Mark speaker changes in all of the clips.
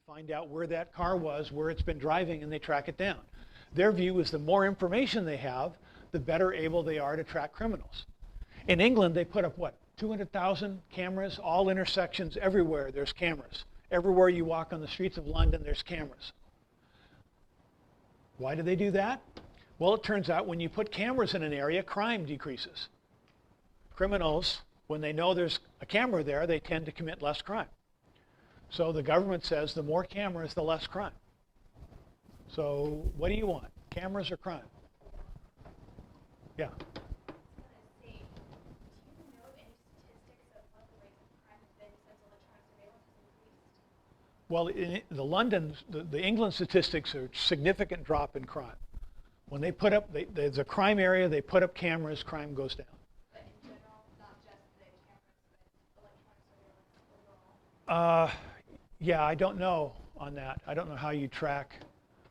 Speaker 1: find out where that car was, where it's been driving, and they track it down. Their view is the more information they have, the better able they are to track criminals. In England, they put up, what, 200,000 cameras, all intersections, everywhere there's cameras. Everywhere you walk on the streets of London, there's cameras. Why do they do that? Well, it turns out when you put cameras in an area, crime decreases. Criminals, when they know there's a camera there, they tend to commit less crime. So the government says the more cameras, the less crime. So what do you want, cameras or crime? Yeah. Well, in the England statistics are a significant drop in crime. When they put up, there's a crime area, they put up cameras, crime goes down. But in general, not just the cameras, but electronic surveillance overall? Yeah, I don't know on that. I don't know how you track.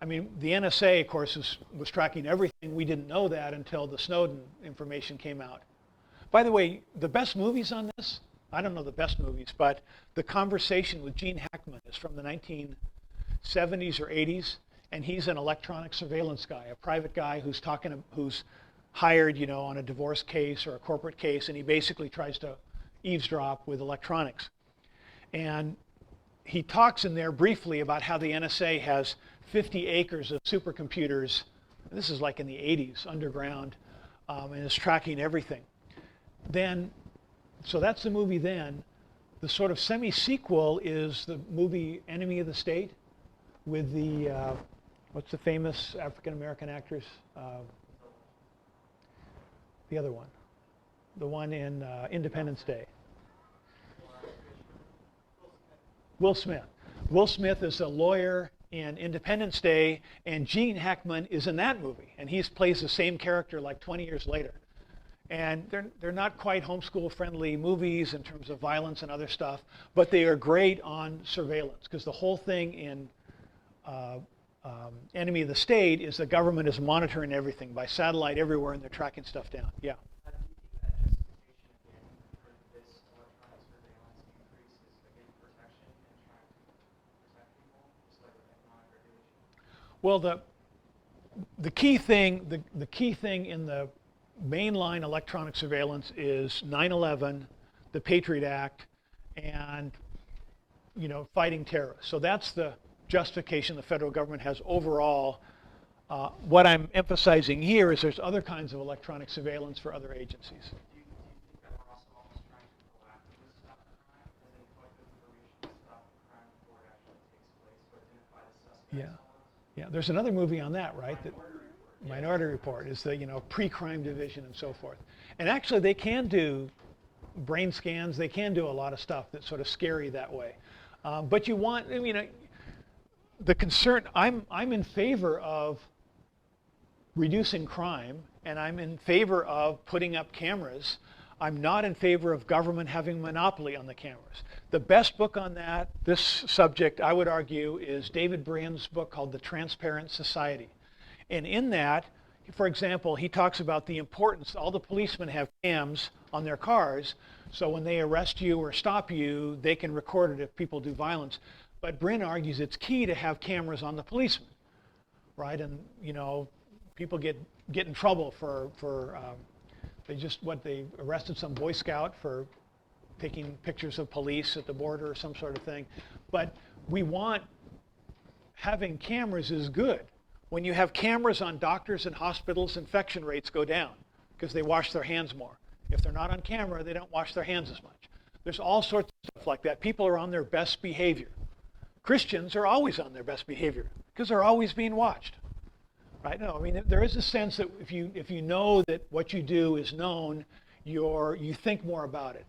Speaker 1: I mean, the NSA, of course, was tracking everything. We didn't know that until the Snowden information came out. By the way, the best movies on this, I don't know the best movies, but The Conversation with Gene Hackman is from the 1970s or 80s, and he's an electronic surveillance guy, a private guy who's hired, you know, on a divorce case or a corporate case, and he basically tries to eavesdrop with electronics. And he talks in there briefly about how the NSA has 50 acres of supercomputers, this is like in the 80s, underground, and is tracking everything. Then, so that's the movie then. The sort of semi-sequel is the movie Enemy of the State with the, what's the famous African-American actress? The other one. The one in Independence Day. Will Smith. Will Smith is a lawyer in Independence Day, and Gene Hackman is in that movie, and he plays the same character like 20 years later. And they're not quite homeschool-friendly movies in terms of violence and other stuff, but they are great on surveillance, because the whole thing in Enemy of the State is the government is monitoring everything by satellite everywhere, and they're tracking stuff down. Yeah.
Speaker 2: How do you think that justification again for this electronic surveillance increase is again protection and trying to protect people, just like with economic regulation?
Speaker 1: Well, the key thing in the mainline electronic surveillance is 9/11, the Patriot Act, and, you know, fighting terrorists. So that's the justification the federal government has overall. What I'm emphasizing here is there's other kinds of electronic surveillance for other agencies.
Speaker 2: Do you think that we're also almost trying to proactively stop crime, as in collect information to stop crime before it actually takes place, to identify the suspects?
Speaker 1: Yeah. There's another movie on that, right? Minority Report is the, you know, pre-crime division and so forth. And actually they can do brain scans, they can do a lot of stuff that's sort of scary that way. But you want, I mean, the concern, I'm in favor of reducing crime, and I'm in favor of putting up cameras. I'm not in favor of government having a monopoly on the cameras. The best book on that, this subject, I would argue, is David Brien's book called The Transparent Society. And in that, for example, he talks about the importance, all the policemen have cams on their cars, so when they arrest you or stop you, they can record it if people do violence. But Brien argues it's key to have cameras on the policemen, right? And, you know, people get in trouble for they arrested some Boy Scout for taking pictures of police at the border or some sort of thing. But having cameras is good. When you have cameras on doctors and hospitals, infection rates go down because they wash their hands more. If they're not on camera, they don't wash their hands as much. There's all sorts of stuff like that. People are on their best behavior. Christians are always on their best behavior because they're always being watched. Right? No, I mean, there is a sense that if you know that what you do is known, you think more about it.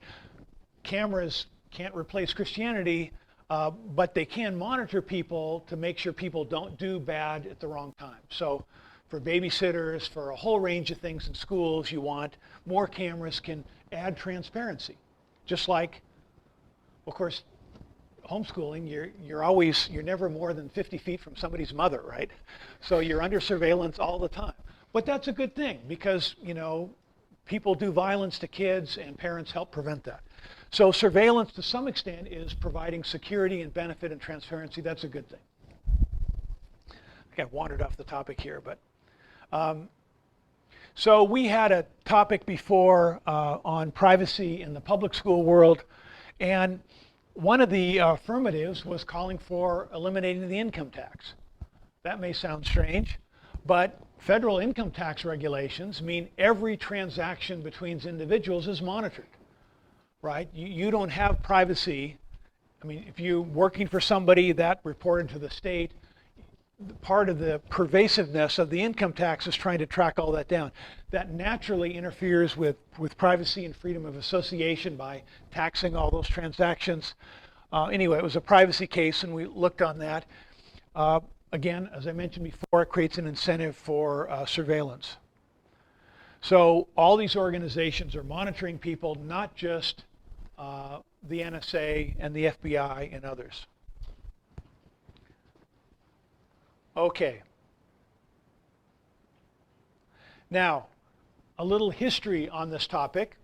Speaker 1: Cameras can't replace Christianity, but they can monitor people to make sure people don't do bad at the wrong time. So for babysitters, for a whole range of things in schools, you want more cameras can add transparency. Just like, of course, homeschooling, you're never more than 50 feet from somebody's mother, right? So you're under surveillance all the time. But that's a good thing because, you know, people do violence to kids and parents help prevent that. So surveillance, to some extent, is providing security and benefit and transparency. That's a good thing. I think I wandered off the topic here, but so we had a topic before on privacy in the public school world, and one of the affirmatives was calling for eliminating the income tax. That may sound strange, but federal income tax regulations mean every transaction between individuals is monitored, right? You don't have privacy. I mean, if you're working for somebody that reported to the state, part of the pervasiveness of the income tax is trying to track all that down. That naturally interferes with privacy and freedom of association by taxing all those transactions. Anyway, it was a privacy case, and we looked on that. Again, as I mentioned before, it creates an incentive for surveillance. So all these organizations are monitoring people, not just the NSA and the FBI and others. Okay. Now, a little history on this topic.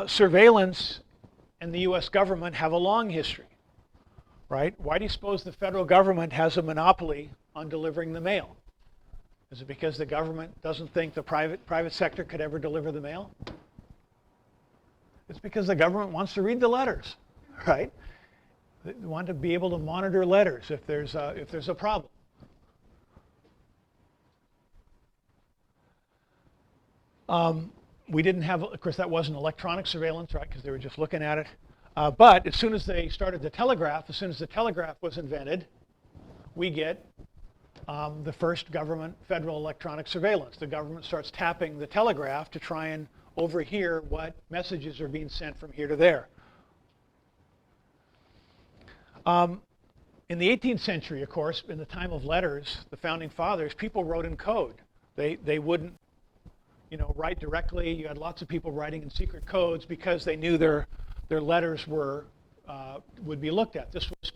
Speaker 1: Surveillance and the US government have a long history, right? Why do you suppose the federal government has a monopoly on delivering the mail? Is it because the government doesn't think the private sector could ever deliver the mail? It's because the government wants to read the letters, right? They want to be able to monitor letters if there's a problem. We didn't have, of course, that wasn't electronic surveillance, right? Because they were just looking at it. But as soon as they started the telegraph, as soon as the telegraph was invented, we get the first government federal electronic surveillance. The government starts tapping the telegraph to try and overhear what messages are being sent from here to there. In the 18th century, of course, in the time of letters, the founding fathers, people wrote in code. They wouldn't, write directly. You had lots of people writing in secret codes because they knew their letters would be looked at. This was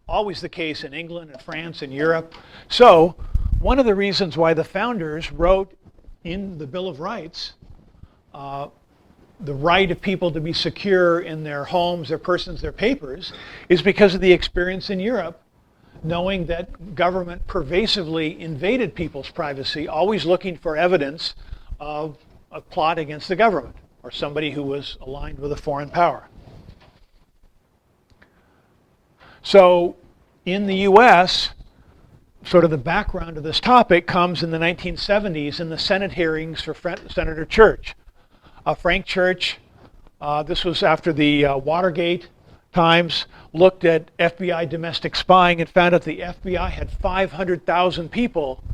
Speaker 1: always the case in England and France and Europe. So one of the reasons why the founders wrote in the Bill of Rights the right of people to be secure in their homes, their persons, their papers, is because of the experience in Europe, knowing that government pervasively invaded people's privacy, always looking for evidence of a plot against the government or somebody who was aligned with a foreign power. So in the US, sort of the background of this topic comes in the 1970s in the Senate hearings for Senator Church. Frank Church, this was after the Watergate times, looked at FBI domestic spying and found out the FBI had 500,000 people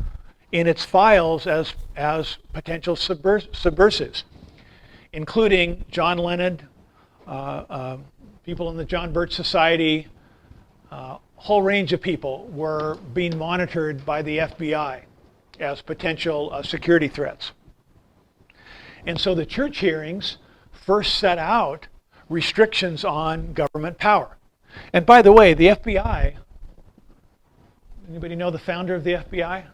Speaker 1: in its files as potential subversives, including John Lennon, people in the John Birch Society, a whole range of people were being monitored by the FBI as potential security threats. And so the Church hearings first set out restrictions on government power. And by the way, the FBI, anybody know the founder of the FBI?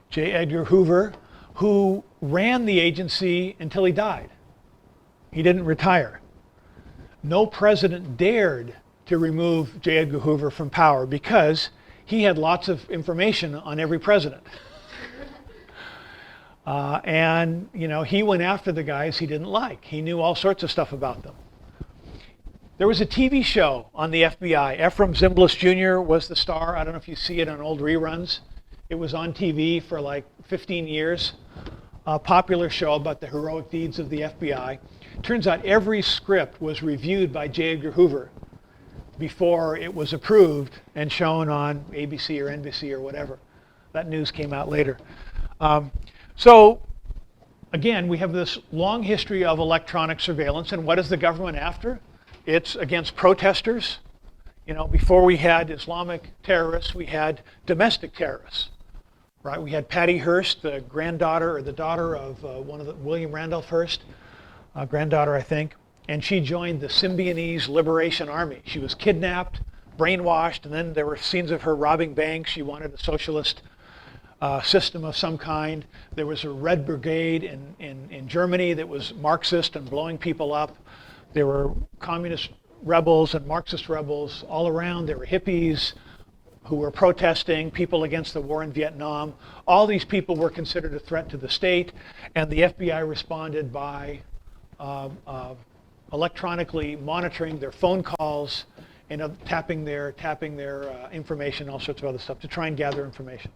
Speaker 1: J. Edgar Hoover, who ran the agency until he died. He didn't retire. No president dared to remove J. Edgar Hoover from power because he had lots of information on every president. And he went after the guys he didn't like. He knew all sorts of stuff about them. There was a TV show on the FBI. Ephraim Zimbalist Jr. was the star. I don't know if you see it on old reruns. It was on TV for like 15 years. A popular show about the heroic deeds of the FBI. Turns out every script was reviewed by J. Edgar Hoover before it was approved and shown on ABC or NBC or whatever. That news came out later. So again, we have this long history of electronic surveillance, and what is the government after? It's against protesters. Before we had Islamic terrorists, we had domestic terrorists, right? We had Patty Hearst, the granddaughter or the daughter of William Randolph Hearst, granddaughter, I think, and she joined the Symbionese Liberation Army. She was kidnapped, brainwashed, and then there were scenes of her robbing banks. She wanted a socialist system of some kind. There was a Red Brigade in Germany that was Marxist and blowing people up. There were communist rebels and Marxist rebels all around. There were hippies who were protesting, people against the war in Vietnam. All these people were considered a threat to the state, and the FBI responded by electronically monitoring their phone calls and tapping their information, all sorts of other stuff to try and gather information.